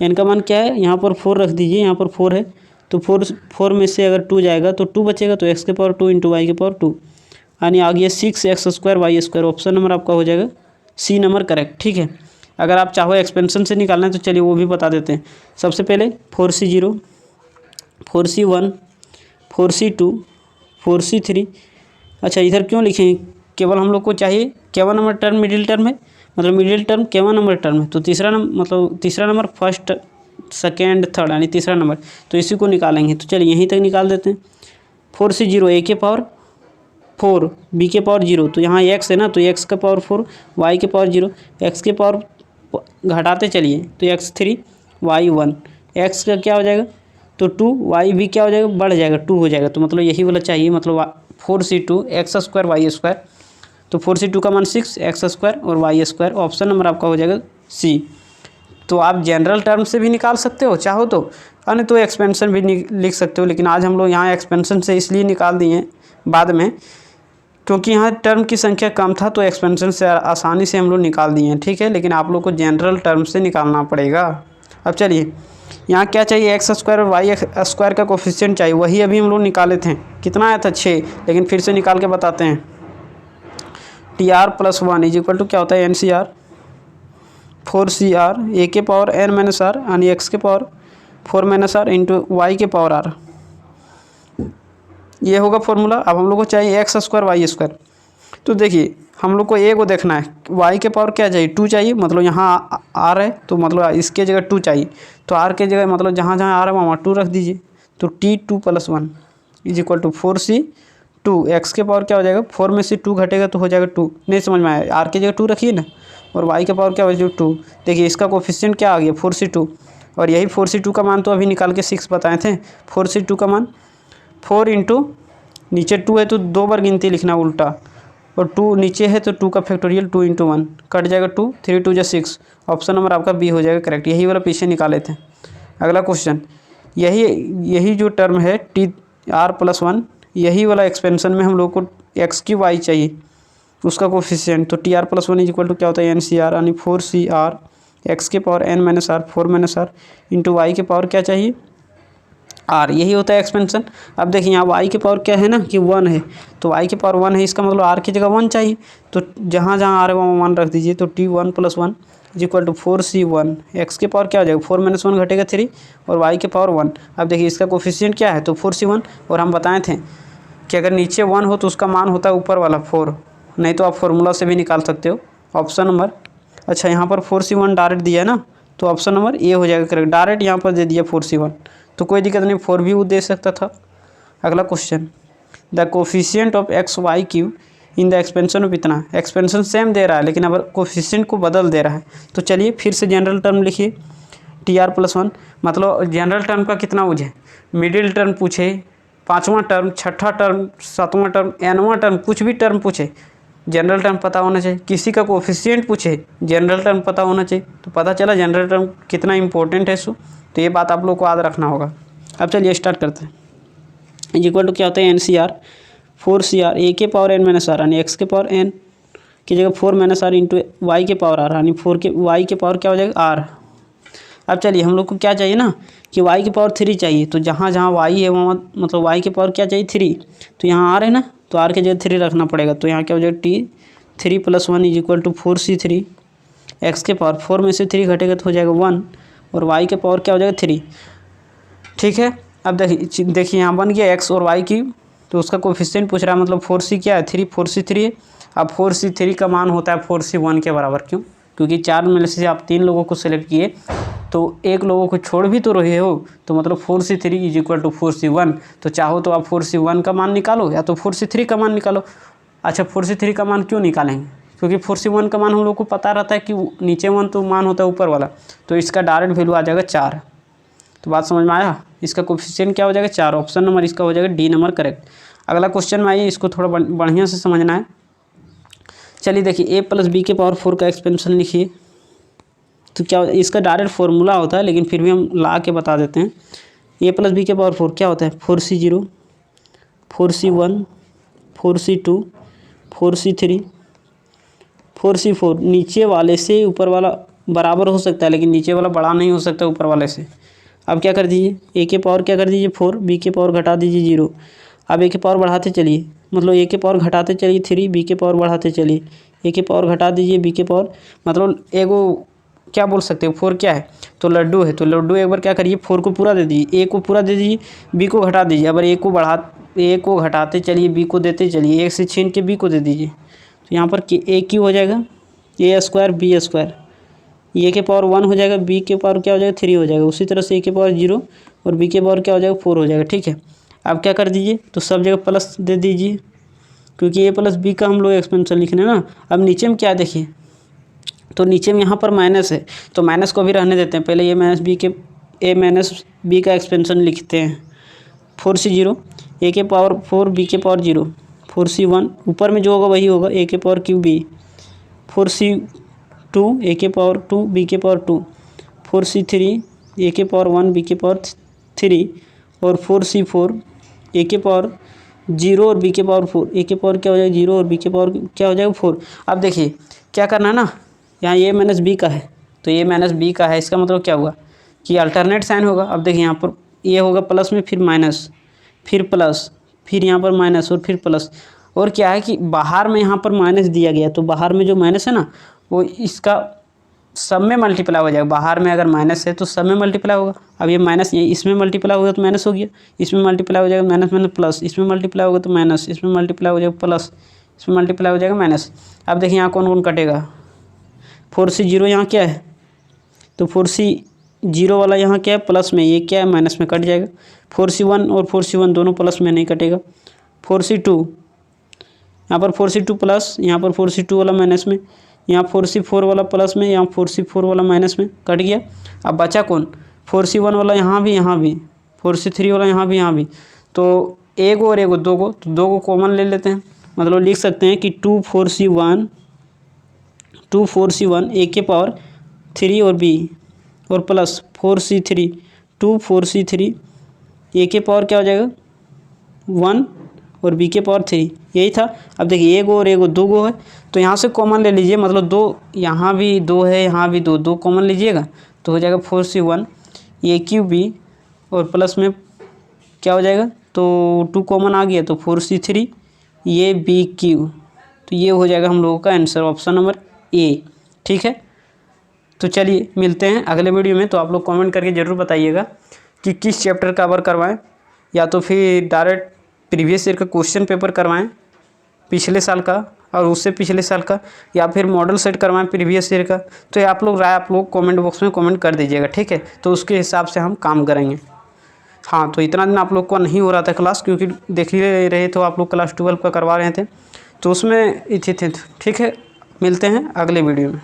n का मान क्या है, यहाँ पर 4 रख दीजिए, यहाँ पर 4 है। तो 4 में से अगर 2 जाएगा तो 2 बचेगा, तो x के पावर 2 × y के पावर 2 यानी आ गया 6x² y²। ऑप्शन नंबर आपका हो जाएगा C नंबर करेक्ट। ठीक है, अगर आप चाहो एक्सपेंशन से निकालना है तो चलिए वो भी बता देते हैं। सबसे पहले 4C0 4C1 4C2 4C3। अच्छा इधर क्यों लिखें, केवल हम लोग को चाहिए केवल नंबर टर्म मिडिल टर्म है, मतलब मिडिल टर्म केवल नंबर टर्म है। तो तीसरा नंबर फर्स्ट सेकेंड थर्ड यानी तीसरा नंबर, तो इसी को निकालेंगे। तो चलिए यहीं तक निकाल देते हैं। 4C0 a के पावर 4 b के पावर 0, तो यहाँ x है ना, तो x का पावर 4 y के पावर 0 x के पावर घटाते चलिए तो x3 y 1 x का क्या हो जाएगा, तो 2 y भी क्या हो जाएगा, बढ़ जाएगा 2 हो जाएगा। तो मतलब यही वाला चाहिए, मतलब 4C2 x² y²। तो 4C2 का मान 6 x² और y²। ऑप्शन नंबर आपका हो जाएगा C। तो आप जनरल टर्म से भी निकाल सकते हो चाहो तो, अन्य तो एक्सपेंशन भी लिख सकते हो। लेकिन आज हम लोग यहाँ एक्सपेंशन से इसलिए निकाल दिए बाद में, क्योंकि यहाँ टर्म की संख्या कम था, तो एक्सपेंशन से आसानी से हम लोग निकाल दिए हैं। ठीक है, लेकिन आप लोग को जनरल टर्म से निकालना पड़ेगा। अब चलिए यहाँ क्या चाहिए, x² और y² का कोफिशिएंट चाहिए, वही अभी हम लोग निकाले थे। कितना आया था 6, लेकिन फिर से निकाल के बताते हैं। TR + 1 = क्या होता है, NCR 4CR a के पावर n - r यानी x के पावर 4 - r × y के पावर r। ये होगा फॉर्मूला। अब हम लोग को चाहिए x² y²। तो देखिए हम लोग को a को देखना है, y के पावर क्या चाहिए, 2 चाहिए, मतलब यहाँ r है तो मतलब इसके जगह 2 चाहिए। तो r के जगह मतलब जहाँ जहाँ r है वहाँ 2 रख दीजिए। तो T2 + 1 = 4C2 x के पावर क्या हो जाएगा, 4 में से 2 घटेगा तो हो जाएगा 2। नहीं समझ में आया, r की जगह 2 रखिए ना, और y के पावर क्या हो जाएगा 2। देखिए इसका कोफिशिएंट क्या आ गया 4C2, और यही 4C2 का मान तो अभी निकाल के 6 बताए थे। 4C2 का मान 4 × नीचे 2 है तो 2 बार गिनती लिखना उल्टा, और 2 नीचे है तो 2 का फैक्टोरियल 2 × 1 कट जाएगा 2, 3 × 2 = 6। ऑप्शन नंबर आपका बी हो जाएगा करेक्ट। यही वाला पीछे निकाले थे। अगला क्वेश्चन, यही जो टर्म है TR + 1, यही वाला एक्सपेंशन में हम लोग को x³ चाहिए, उसका कोफिशिएंट। तो TR + 1 = क्या होता है, NCR यानी 4CR x के power n - r 4 - r × y के पावर क्या चाहिए, r। यही होता है एक्सपेंशन। अब देखिए यहाँ y के पावर क्या है ना कि 1 है, तो y के पावर 1 है, इसका मतलब r की जगह 1 चाहिए। तो जहाँ जहाँ r है वहाँ 1 रख दीजिए। तो T1 + 1 = 4C1 x के पावर क्या हो जाएगा, 4 - 1 घटेगा 3 और y के पावर 1। अब देखिए इसका कोफिशिएंट क्या है, तो 4C1, और हम बताए थे कि अगर नीचे 1 हो तो उसका मान होता है ऊपर वाला 4, नहीं तो आप फॉर्मूला से भी निकाल सकते हो। ऑप्शन नंबर, अच्छा यहाँ पर 4C1 डायरेक्ट दिया है ना, तो ऑप्शन नंबर ए हो जाएगा करेक्ट। डायरेक्ट यहाँ पर दे दिया 4C1, तो कोई दिक्कत नहीं, 4 भी वो दे सकता था। अगला question, the coefficient of XY³ in the expansion of इतना। एक्सपेंशन सेम दे रहा है लेकिन अब कोफिशिएंट को बदल दे रहा है। तो चलिए फिर से जनरल टर्म लिखिए, TR + 1 मतलब जनरल टर्म का कितना मुझे, मिडिल टर्म पूछे, 5वां टर्म, 6ठा टर्म, 7वां टर्म, nवां टर्म, कुछ भी टर्म पूछे जनरल टर्म पता होना चाहिए। किसी का कोफिशिएंट पूछे जनरल टर्म पता होना चाहिए। तो पता चला जनरल टर्म कितना इंपॉर्टेंट है तो ये बात आप लोग को याद रखना होगा। अब चलिए स्टार्ट करते हैं। इक्वल टू क्या होता है NCR 4CR a के पावर n माइनस आर यानी x के पावर n की जगह 4 माइनस आर इंटू वाई के पावर आर यानी 4 के y के पावर क्या हो जाएगा r। अब चलिए हम लोग को क्या चाहिए ना कि y की पावर 3 चाहिए। तो जहाँ जहाँ y है वहाँ मतलब y की पावर क्या चाहिए 3। तो यहाँ r है ना तो r के जगह 3 रखना पड़ेगा। तो यहाँ क्या हो जाएगा T 3 + 1 is equal to 4C3 x के पावर 4 में से 3 घटेगा तो हो जाएगा 1 और y के पावर क्या हो जाएगा 3। ठीक है। अब देखिए यहाँ बन गया x और y की। तो उसका कोफिशिएंट पूछ रहा है मतलब 4C क्या है 3 4C3 है। अब 4C3 का मान होता है 4C1 के बराबर। क्यों? क्योंकि 4 में से आप 3 लोगों को सिलेक्ट किए तो एक लोगों को छोड़ भी तो रहे हो। तो मतलब 4C3 is equal to 4C1। तो चाहो तो आप 4C1 का मान निकालो या तो 4C3 का मान निकालो। अच्छा 4C3 का मान क्यों निकालेंगे? क्योंकि 4C1 का मान हम लोग को पता रहता है कि नीचे वन तो मान होता है ऊपर वाला। तो इसका डायरेक्ट वैल्यू आ जाएगा 4। तो बात समझ में आया। इसका कोफिशिएंट क्या हो जाएगा 4। ऑप्शन नंबर इसका हो जाएगा डी नंबर करेक्ट। अगला क्वेश्चन में आइए, इसको थोड़ा बढ़िया से समझना है। चलिए देखिए a + b के पावर 4 का एक्सपेंशन लिखिए। तो क्या इसका डायरेक्ट फॉर्मूला होता है लेकिन फिर भी हम ला के बता देते हैं। a + b के पावर 4 क्या होता है 4C0 4C1 4C2 4C3 4C4। नीचे वाले से ऊपर वाला बराबर हो सकता है लेकिन नीचे वाला बड़ा नहीं हो सकता ऊपर वाले से। अब क्या कर दीजिए a के पावर क्या कर दीजिए 4 b के पावर घटा दीजिए 0। अब a के पावर बढ़ाते चलिए मतलब a के पावर घटाते चलिए 3 b के पावर बढ़ाते चलिए a के पावर घटा दीजिए b के पावर मतलब एगो क्या बोल सकते हो 4 क्या है तो लड्डू है। तो लड्डू एक बार क्या करिए 4 को पूरा दे दीजिए a को पूरा दे दीजिए b को घटा दीजिए। अगर a को घटाते चलिए b को देते चलिए 1 से छीन के b को दे दीजिए। तो यहाँ पर a क्यों हो जाएगा a² b²। a के पावर 1 हो जाएगा b के पावर क्या हो जाएगा 3 हो जाएगा। उसी तरह से a के पावर 0 और b के पावर क्या हो जाएगा 4 हो जाएगा। ठीक है। अब क्या कर दीजिए तो सब जगह प्लस दे दीजिए क्योंकि a + b का हम लोग एक्सपेंशन लिखने ना। अब नीचे में क्या देखिए तो नीचे में यहाँ पर माइनस है तो माइनस को भी रहने देते हैं। पहले a - b का एक्सपेंशन लिखते हैं 4C0 a के पावर 4 b के पावर 0 4C1 ऊपर में जो होगा वही होगा a के power cube b 4C2 a के पावर 2 b के पावर 2 4C3 a के पावर 1 b के पावर 3 और 4C4 a के पावर 0 और b के पावर 4 a के पावर क्या हो जाएगा 0 और b के पावर क्या हो जाएगा 4। अब देखिए क्या करना है ना यहाँ a - b का है तो a - b का है इसका मतलब क्या हुआ कि अल्टरनेट साइन होगा। अब देखिए यहाँ पर ये होगा प्लस में फिर माइनस फिर प्लस फिर यहाँ पर माइनस और फिर प्लस। और क्या है कि बाहर में यहाँ पर माइनस दिया गया तो बाहर में जो माइनस है ना वो इसका सब में मल्टीप्लाई हो जाएगा। बाहर में अगर माइनस है तो सब में मल्टीप्लाई होगा। अब ये माइनस ये इसमें मल्टीप्लाई होगा तो माइनस हो गया, इसमें मल्टीप्लाई हो जाएगा माइनस माइनस प्लस, इसमें मल्टीप्लाई होगा तो माइनस, इसमें मल्टीप्लाई हो जाएगा प्लस, इसमें मल्टीप्लाई हो जाएगा माइनस। अब देखिए यहाँ कौन कौन कटेगा 4C0 यहाँ क्या है तो 4C0 वाला यहाँ क्या है प्लस में, ये क्या है माइनस में कट जाएगा। 4C1 और 4C1 दोनों प्लस में नहीं कटेगा। 4C2 यहाँ पर 4C2 प्लस, यहाँ पर 4C2 वाला माइनस में, यहाँ 4C4 वाला प्लस में, यहाँ 4C4 वाला माइनस में कट गया। अब बचा कौन 4C1 वाला यहाँ भी 4C3 वाला यहाँ भी। तो एक और एक दो को तो दो को कॉमन ले लेते हैं मतलब लिख सकते हैं कि 2 4C1 a के पावर 3 और b और प्लस 4C3 4C3 a के पावर क्या हो जाएगा 1 और b के पावर 3 यही था। अब देखिए एक और एक दो गो है तो यहाँ से कॉमन ले लीजिए मतलब दो यहाँ भी दो है यहाँ भी दो कॉमन लीजिएगा तो हो जाएगा 4C1 a क्यूब b और प्लस में क्या हो जाएगा तो 2 कॉमन आ गया तो 4C3 ये b क्यूब। तो ये हो जाएगा हम लोगों का आंसर ऑप्शन नंबर ए। ठीक है। तो चलिए मिलते हैं अगले वीडियो में। तो आप लोग कमेंट करके ज़रूर बताइएगा कि किस चैप्टर कवर करवाएं या तो फिर डायरेक्ट प्रीवियस ईयर का क्वेश्चन पेपर करवाएं पिछले साल का और उससे पिछले साल का या फिर मॉडल सेट करवाएं प्रीवियस ईयर का। तो ये आप लोग राय आप लोग कमेंट बॉक्स में कमेंट कर दीजिएगा। ठीक है। तो उसके हिसाब से हम काम करेंगे। हाँ तो इतना दिन आप लोग को नहीं हो रहा था क्लास क्योंकि देख ही रहे तो आप लोग क्लास 12 का करवा रहे थे तो उसमें थे। ठीक है। मिलते हैं अगले वीडियो में।